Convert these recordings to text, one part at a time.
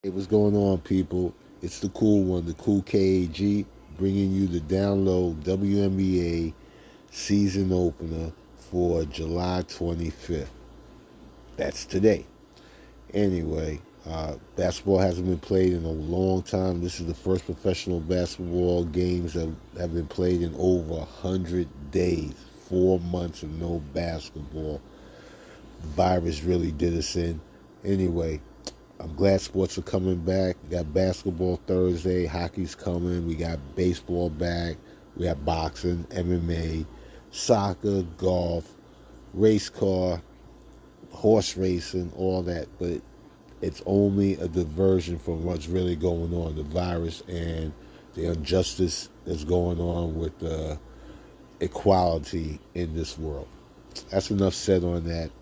Hey, what's going on, people? It's the cool one, the cool KAG, bringing you the download WNBA season opener for July 25th. That's today. Anyway, basketball hasn't been played in a long time. This is the first professional basketball games that have been played in over 100 days. 4 months of no basketball. The virus really did us in. Anyway, I'm glad sports are coming back. We got basketball Thursday, hockey's coming. We got baseball back. We got boxing, MMA, soccer, golf, race car, horse racing, all that. But it's only a diversion from what's really going on, the virus and the injustice that's going on with the equality in this world. That's enough said on that.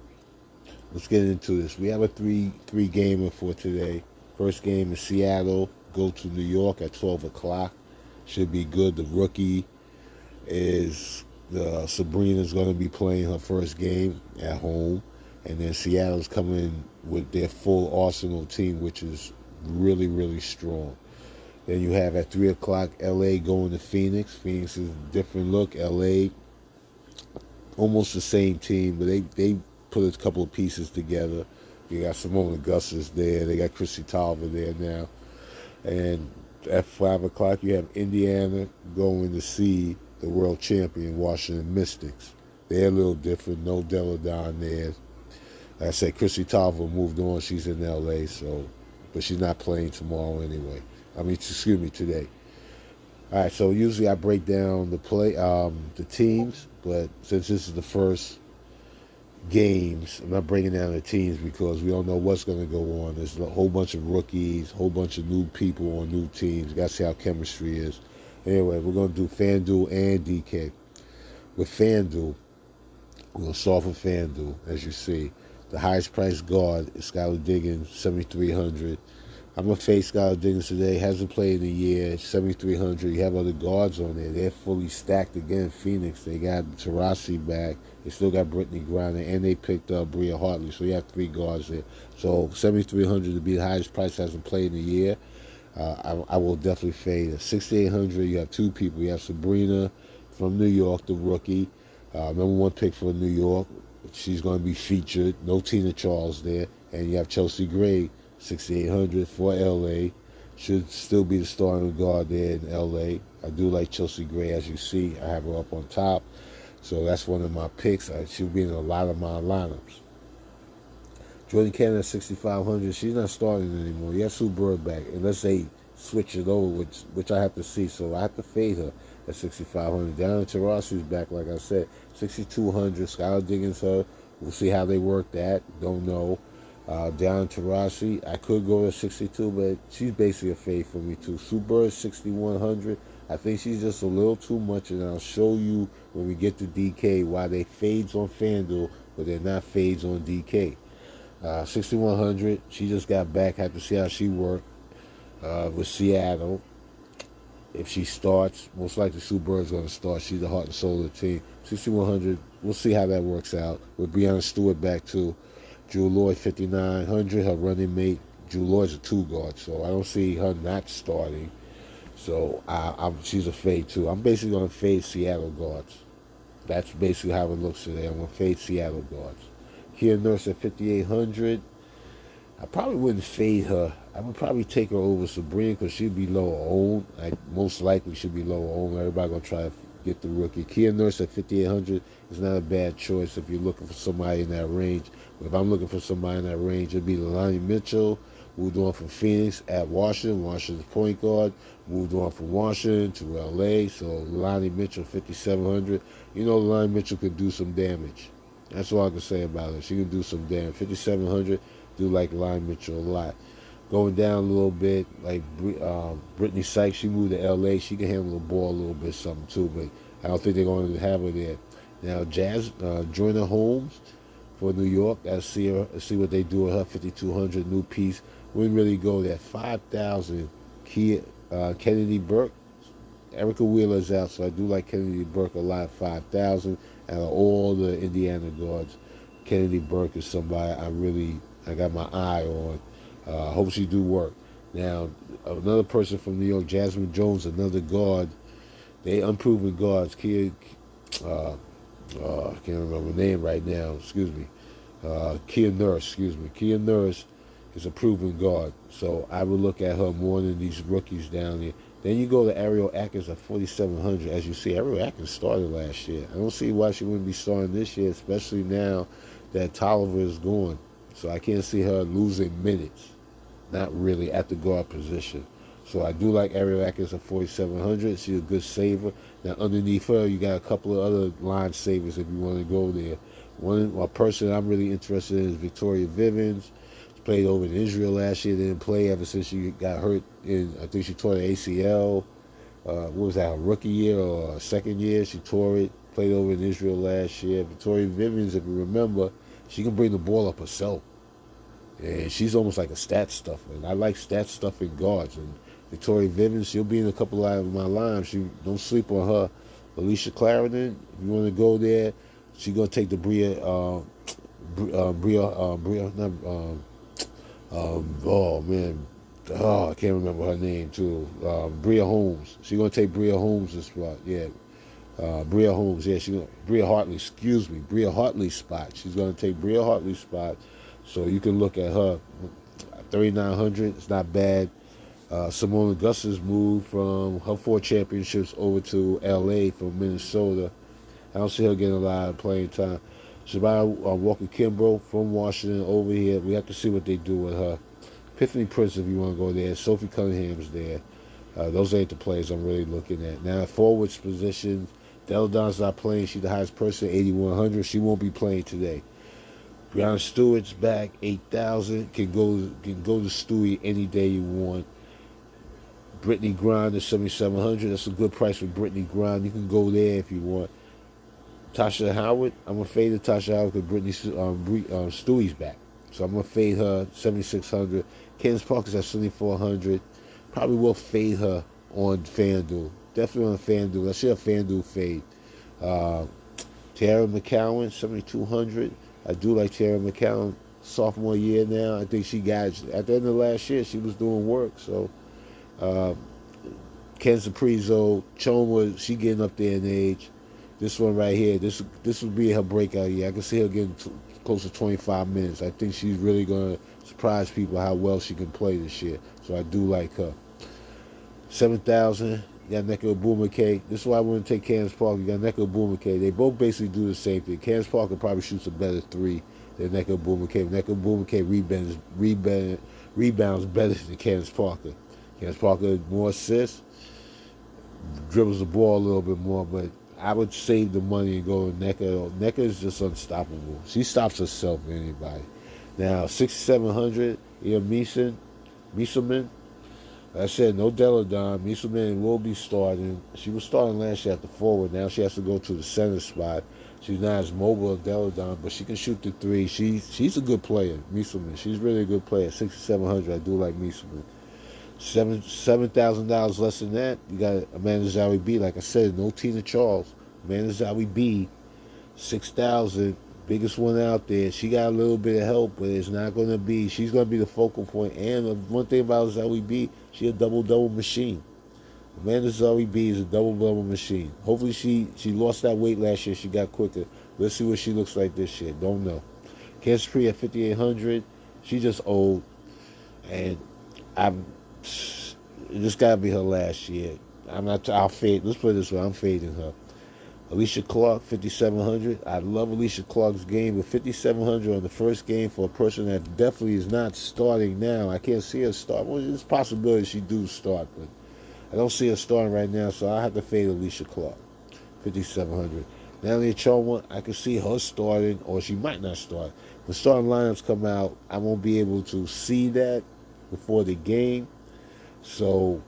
Let's get into this. We have a three gamer for today. First game is Seattle. Go to New York at 12 o'clock. Should be good. The rookie is Sabrina's going to be playing her first game at home, and then Seattle's coming with their full Arsenal team, which is really strong. Then you have at 3 o'clock LA going to Phoenix. Phoenix is a different look. LA almost the same team, but they put a couple of pieces together. You got Simone Augustus there. They got Chrissy Tolliver there now. And at 5 o'clock, you have Indiana going to see the world champion, Washington Mystics. They're a little different. No Deladon there. Like I said, Chrissy Tolliver moved on. She's in L.A., but she's not playing tomorrow anyway. Today. All right, so usually I break down the teams, but since this is the first games, I'm not breaking down the teams because we don't know what's going to go on. There's a whole bunch of rookies, a whole bunch of new people on new teams. Got to see how chemistry is. Anyway, we're going to do FanDuel and DK. With FanDuel, we're going to start with FanDuel, as you see. The highest priced guard is Skylar Diggins, 7,300. I'm going to face Skylar Diggins today. Hasn't played in a year, 7,300. You have other guards on there. They're fully stacked again. Phoenix, they got Tarasi back. They still got Brittany Griner, and they picked up Bria Hartley. So you have three guards there. So 7,300 to be the highest price, hasn't played in a year. I will definitely fade it. 6,800, you have two people. You have Sabrina from New York, the rookie. Number one pick for New York. She's going to be featured. No Tina Charles there. And you have Chelsea Gray, 6,800 for L.A. Should still be the starting guard there in L.A. I do like Chelsea Gray, as you see. I have her up on top. So that's one of my picks. She'll be in a lot of my lineups. Jordan Cannon at 6,500. She's not starting anymore. You have Sue Bird back. Unless they switch it over, which I have to see. So I have to fade her at 6,500. Down to Taurasi's back, like I said. 6,200. Skylar Diggins, her. We'll see how they work that. Don't know. Down to Rossi, I could go to 62, but she's basically a fade for me too. Sue Bird, 6,100. I think she's just a little too much, and I'll show you when we get to DK why they fades on FanDuel, but they're not fades on DK. 6,100. She just got back. Have to see how she worked with Seattle. If she starts, most likely Sue Bird's going to start. She's the heart and soul of the team. 6,100. We'll see how that works out. With Breanna Stewart back too. Drew Lloyd, 5,900. Her running mate, Drew Lloyd's a two guard, so I don't see her not starting. So she's a fade too. I'm basically going to fade Seattle guards. That's basically how it looks today. I'm going to fade Seattle guards. Kia Nurse at 5,800. I probably wouldn't fade her. I would probably take her over Sabrina because she'd be lower owned. Most likely she'd be lower owned. Everybody going to try to get the rookie. Kia Nurse at 5,800 is not a bad choice if you're looking for somebody in that range. But if I'm looking for somebody in that range, it'd be Lonnie Mitchell, moved on from Phoenix at Washington. Washington's point guard. Moved on from Washington to L.A. So Lonnie Mitchell, 5,700. You know Lonnie Mitchell could do some damage. That's all I can say about her. She can do some damage. 5,700, do like Lonnie Mitchell a lot. Going down a little bit, like Brittany Sykes, she moved to L.A. She can handle the ball a little bit, something too, but I don't think they're going to have her there. Now, Joyner Holmes for New York, I'll see what they do with her. 5,200, new piece. Wouldn't really go there. 5,000, Kennedy Burke. Erica Wheeler's out, so I do like Kennedy Burke a lot. 5,000. Out of all the Indiana guards, Kennedy Burke is somebody I got my eye on. Hope she do work. Now, another person from New York, Jasmine Jones, another guard. They unproven guards. Uh, I can't remember the name right now. Excuse me. Kia Nurse. Excuse me. Kia Nurse is a proven guard. So I would look at her more than these rookies down there. Then you go to Ariel Atkins at 4,700. As you see, Ariel Atkins started last year. I don't see why she wouldn't be starting this year, especially now that Tolliver is gone. So I can't see her losing minutes. Not really at the guard position. So I do like Ariel Atkins at 4,700. She's a good saver. Now underneath her, you got a couple of other line savers if you want to go there. One person I'm really interested in is Victoria Vivens. She played over in Israel last year. Didn't play ever since she got hurt I think she tore the ACL. What was that, her rookie year or second year? She tore it. Played over in Israel last year. Victoria Vivens, if you remember, she can bring the ball up herself. And she's almost like a stat stuffer. And I like stat stuffing guards. And Victoria Vivens, she'll be in a couple of my lines. Don't sleep on her. Alicia Clarendon, if you want to go there, she's gonna take the oh man, I can't remember her name too. Bria Holmes. She's gonna take Bria Holmes' spot. Yeah, Bria Holmes. Yeah, Bria Hartley. Excuse me, Bria Hartley's spot. She's gonna take Bria Hartley's spot. So you can look at her. 3,900. It's not bad. Simone Augustus moved from her 4 championships over to LA from Minnesota. I don't see her getting a lot of playing time. Shabbat Walker Kimbrough from Washington over here. We have to see what they do with her. Epiphany Prince, if you want to go there. Sophie Cunningham's there. Those ain't the players I'm really looking at. Now, forwards position, Deladon's not playing. She's the highest person, 8,100. She won't be playing today. Brianna Stewart's back, 8,000. Can go to Stewie any day you want. Brittany Grine is 7,700. That's a good price for Brittany Grine. You can go there if you want. Tasha Howard, I'm going to fade Tasha Howard because Brittany Stewie's back. So I'm going to fade her, 7,600. Candace Parker's at 7,400. Probably will fade her on FanDuel. Definitely on FanDuel. I see a FanDuel fade. Tara McCowan, 7,200. I do like Tara McCowan. Sophomore year now. I think she got, at the end of last year, she was doing work. So, Kenza Prizo, Choma, she getting up there in age. This one right here, this would be her breakout year. I can see her getting close to 25 minutes. I think she's really going to surprise people how well she can play this year. So I do like her. 7,000. You got Nneka Ogwumike. This is why I wouldn't take Candace Parker. You got Nneka Ogwumike. They both basically do the same thing. Candace Parker probably shoots a better 3 than Nneka Ogwumike. Nneka Ogwumike rebounds better than Candace Parker. Candace Parker more assists, dribbles the ball a little bit more, but I would save the money and go to Nneka. Nneka is just unstoppable. She stops herself than anybody. Now, 6,700, Mieselman. Like I said, no Deladon. Mieselman will be starting. She was starting last year at the forward. Now she has to go to the center spot. She's not as mobile as Deladon, but she can shoot the 3. She's a good player, Mieselman. She's really a good player. 6,700, I do like Mieselman. $7,000 less than that, you got Amanda Zawi B. Like I said, no Tina Charles. Amanda Zawi B, 6,000, biggest one out there. She got a little bit of help, but it's not going to be. She's going to be the focal point. And one thing about Zawi B, she a double machine. Amanda Zawi B is a double machine. Hopefully she lost that weight last year. She got quicker. Let's see what she looks like this year. Don't know. Cancer Pre at 5,800. She just old, and this got to be her last year. I'll fade. Let's put it this way. I'm fading her. Alicia Clark, 5,700. I love Alicia Clark's game, but 5,700 on the first game for a person that definitely is not starting now. I can't see her start. Well, there's a possibility she do start, but I don't see her starting right now, so I have to fade Alicia Clark, 5,700. Natalie Choma, I can see her starting, or she might not start. When starting lineups come out, I won't be able to see that before the game. So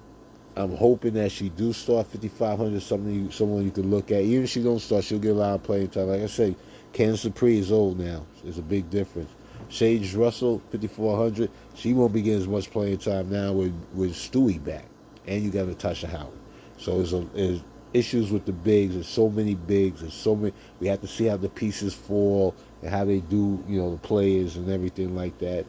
I'm hoping that she do start 5,500, someone you could look at. Even if she don't start, she'll get a lot of playing time. Like I say, Candace Dupree is old now. There's a big difference. Sage Russell, 5,400. She won't be getting as much playing time now with Stewie back. And you got Natasha Howard. So there's issues with the bigs. There's so many bigs. There's so many. We have to see how the pieces fall and how they do, the players and everything like that.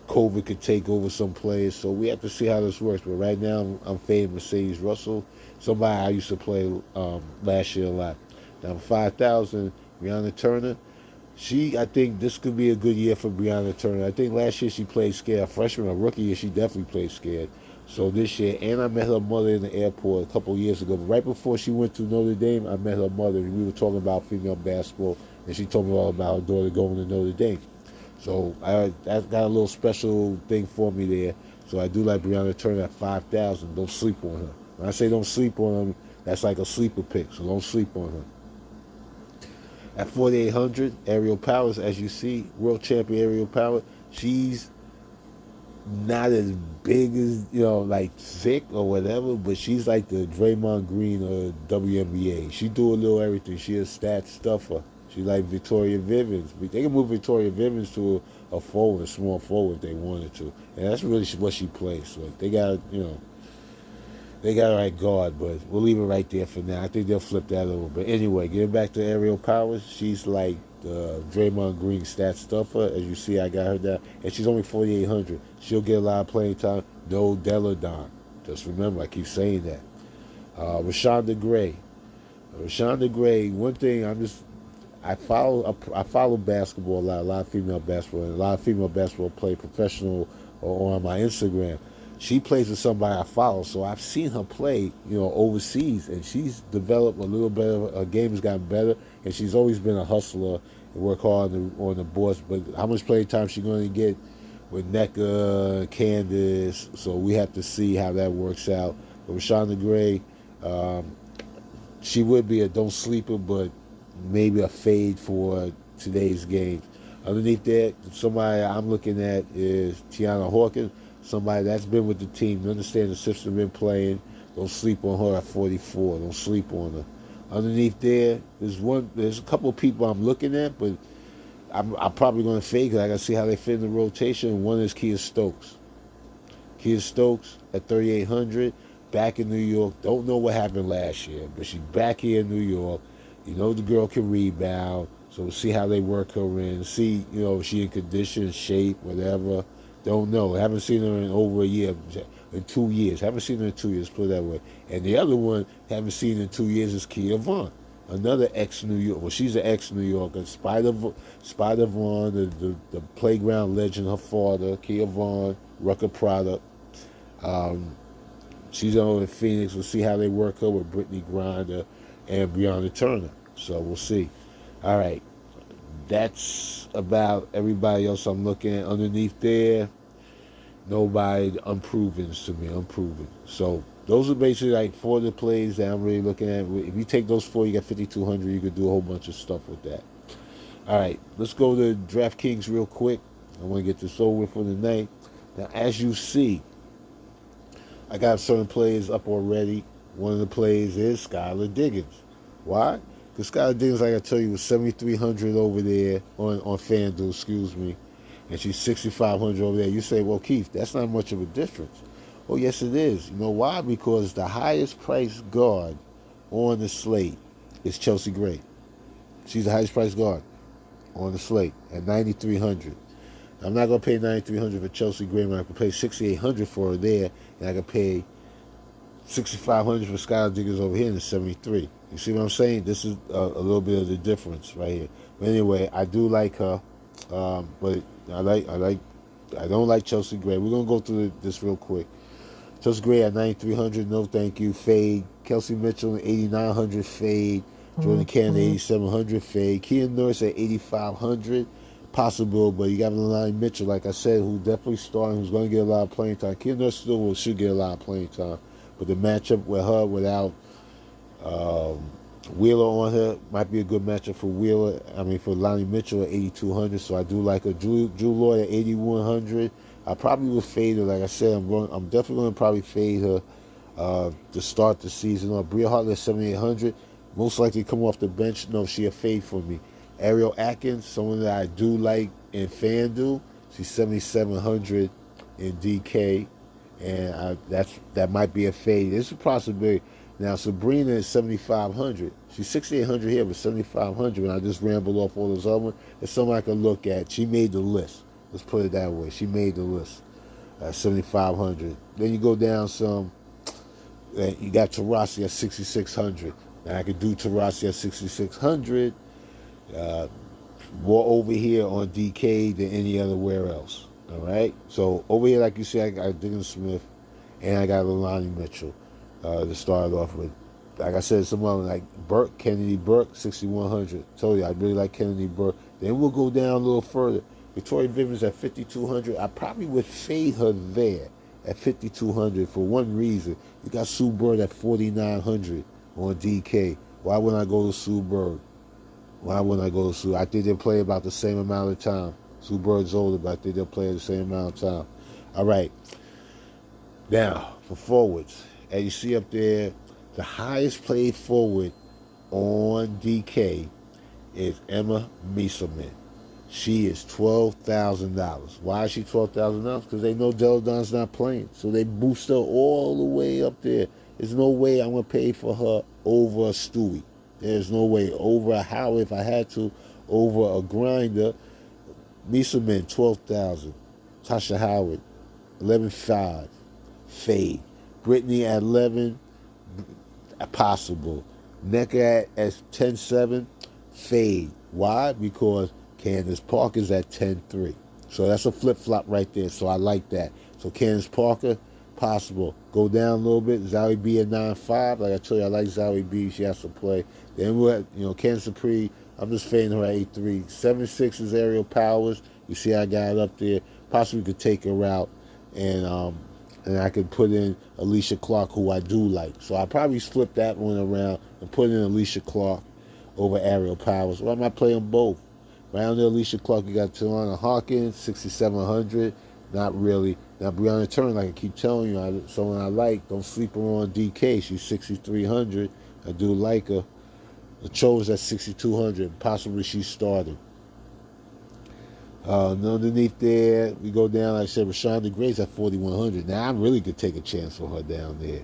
COVID could take over some players. So we have to see how this works. But right now, I'm fading Mercedes Russell, somebody I used to play last year a lot. Now, 5,000, Brianna Turner. I think this could be a good year for Brianna Turner. I think last year she played scared. Freshman or rookie year, she definitely played scared. So this year, and I met her mother in the airport a couple of years ago. But right before she went to Notre Dame, I met her mother, and we were talking about female basketball, and she told me all about her daughter going to Notre Dame. So that got a little special thing for me there. So I do like Brianna Turner at 5,000. Don't sleep on her. When I say don't sleep on her, that's like a sleeper pick. So don't sleep on her. At 4,800, Aerial Powers, as you see, world champion Aerial Power. She's not as big as, like thick or whatever, but she's like the Draymond Green of WNBA. She do a little everything. She a stat stuffer. She like Victoria Vivens. They can move Victoria Vivens to a forward, a small forward if they wanted to. And that's really what she plays. So they got her at guard, but we'll leave it right there for now. I think they'll flip that over. But anyway, getting back to Aerial Powers, she's like the Draymond Green stat stuffer. As you see, I got her down. And she's only 4,800. She'll get a lot of playing time. No Deladon. Just remember, I keep saying that. Rashonda Gray. Rashonda Gray, one thing I follow basketball a lot of female basketball, and a lot of female basketball play professional or on my Instagram. She plays with somebody I follow, so I've seen her play, overseas, and she's developed a little better. Her game has gotten better, and she's always been a hustler and work hard on the boards. But how much play time she's going to get with NECA, Candace? So we have to see how that works out. But Rashonda Gray, she would be a don't sleeper, but maybe a fade for today's game. Underneath that, somebody I'm looking at is Tiana Hawkins. Somebody that's been with the team, understand the system been playing. Don't sleep on her at 44. Don't sleep on her. Underneath there's a couple of people I'm looking at, but I'm probably going to fade because I got to see how they fit in the rotation. One is Kia Stokes. Kia Stokes at 3,800, back in New York. Don't know what happened last year, but she's back here in New York. The girl can rebound, so we'll see how they work her in. See, if she in condition, shape, whatever. Don't know. Haven't seen her in over a year, in 2 years. Haven't seen her in 2 years, put it that way. And the other one, haven't seen in 2 years, is Kia Vaughn. Another ex-New York. Well, she's an ex-New Yorker. Spider Vaughn, the playground legend, her father, Kia Vaughn, Rucker product. She's on in Phoenix. We'll see how they work her with Brittany Grinder and Brianna Turner. So we'll see. All right. That's about everybody else I'm looking at. Underneath there, nobody unproven to me. Unproven. So those are basically like 4 of the plays that I'm really looking at. If you take those 4, you got 5,200. You could do a whole bunch of stuff with that. All right. Let's go to DraftKings real quick. I want to get this over for the night. Now, as you see, I got certain plays up already. One of the plays is Skylar Diggins. Why? Because Skylar Diggins, like I tell you, was 7,300 over there on FanDuel, excuse me, and she's 6,500 over there. You say, well, Keith, that's not much of a difference. Oh, yes, it is. You know why? Because the highest priced guard on the slate is Chelsea Gray. She's the highest priced guard on the slate at 9,300. I'm not going to pay 9,300 for Chelsea Gray, but I can pay 6,800 for her there, and I can pay 6,500 for Skylar Diggins over here in the 73. You see what I'm saying? This is a little bit of the difference right here. But anyway, I do like her, but I don't like Chelsea Gray. We're gonna go through this real quick. Chelsea Gray at 9,300, no thank you, fade. Kelsey Mitchell at 8,900, fade. Jordan Cannon at 8,700, fade. Kia Nurse at 8,500, possible, but you got Lonnie Mitchell, like I said, who definitely starting, who's going to get a lot of playing time. Kia Nurse still should get a lot of playing time, but the matchup with her without Wheeler on her might be a good matchup for Lonnie Mitchell at 8,200. So I do like her. Drew Lloyd at 8,100. I probably will fade her. Like I said, I'm definitely going to probably fade her to start the season. Bria Hartley at 7,800. Most likely come off the bench. No, she a fade for me. Ariel Atkins, someone that I do like in FanDuel. She's 7,700 in DK, and that might be a fade. It's a possibility. Now, Sabrina is 7,500. She's 6,800 here, but 7,500. And I just rambled off all those other ones. It's something I can look at. She made the list. Let's put it that way. She made the list at 7,500. Then you go down some. You got Taurasi at 6,600. Now I could do Taurasi at 6,600 more over here on DK than any other where else. All right. So over here, like you see, I got Diggins Smith and I got Lonnie Mitchell to start off with. Like I said, someone like Burke, Kennedy Burke, 6,100. Told you I really like Kennedy Burke. Then we'll go down a little further. Victoria Vivens at 5,200. I probably would fade her there at 5,200 for one reason. You got Sue Bird at 4,900 on DK. Why wouldn't I go to Sue Bird? Why wouldn't I go to Sue? I think they'll play about the same amount of time. Sue Bird's older, but I think they'll play the same amount of time. All right. Now, for forwards, as you see up there, the highest played forward on DK is Emma Mieselman. She is $12,000. Why is she $12,000? Because they know Deladon's not playing. So they boost her all the way up there. There's no way I'm going to pay for her over a Stewie. There's no way. Over a Howard, if I had to, over a Grinder. Mieselman, $12,000. Tasha Howard, $11,500. Fade. Brittany at 11, possible. Necker at 10-7, fade. Why? Because Candace Parker's at 10-3. So that's a flip-flop right there. So I like that. So Candace Parker, possible. Go down a little bit. Zowie B at 9-5. Like I told you, I like Zowie B. She has to play. Then we're at, Candace Dupree. I'm just fading her at 8-3. 7-6 is Aerial Powers. You see I got it up there. Possibly could take her out. And I could put in Alicia Clark, who I do like. So I'll probably flip that one around and put in Alicia Clark over Aerial Powers. Well, I might play them both. Right under Alicia Clark, you got Talana Hawkins, 6,700. Not really. Now, Breonna Turner, like I keep telling you, someone I like. Don't sleep her on DK. She's 6,300. I do like her. The Cho's at 6,200. Possibly she's starting. And underneath there, we go down, like I said, Rashonda Grace at 4,100. Now, I really could take a chance for her down there.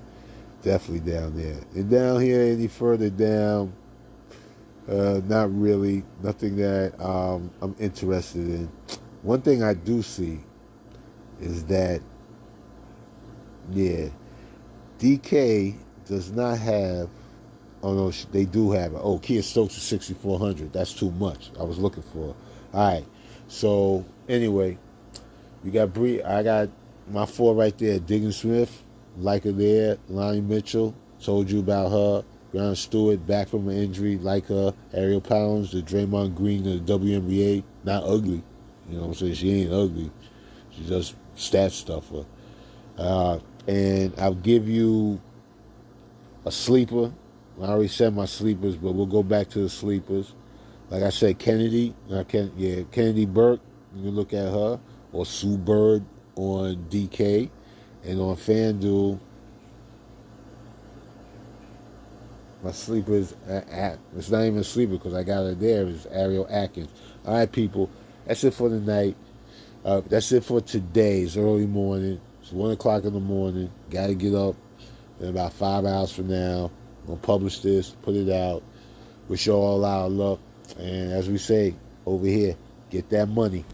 Definitely down there. And down here, any further down, not really. Nothing that I'm interested in. One thing I do see is that, DK does not have, oh no, they do have it. Oh, Kia Stokes is 6,400. That's too much. I was looking for. All right. So, anyway, you got I got my four right there. Diggins Smith, like her there. Lonnie Mitchell, told you about her. Brianna Stewart, back from an injury, like her. Ariel Pounds, the Draymond Green of the WNBA. Not ugly. You know what I'm saying? She ain't ugly. She just stat stuffer. And I'll give you a sleeper. I already said my sleepers, but we'll go back to the sleepers. Like I said, Kennedy Burke, you can look at her, or Sue Bird on DK, and on FanDuel, my sleeper is, it's not even a sleeper because I got it there, it's Ariel Atkins. All right, people, that's it for the night. That's it for today. It's early morning. It's 1 o'clock in the morning. Got to get up in about 5 hours from now. I'm going to publish this, put it out. Wish you all a lot of luck. And as we say over here, get that money.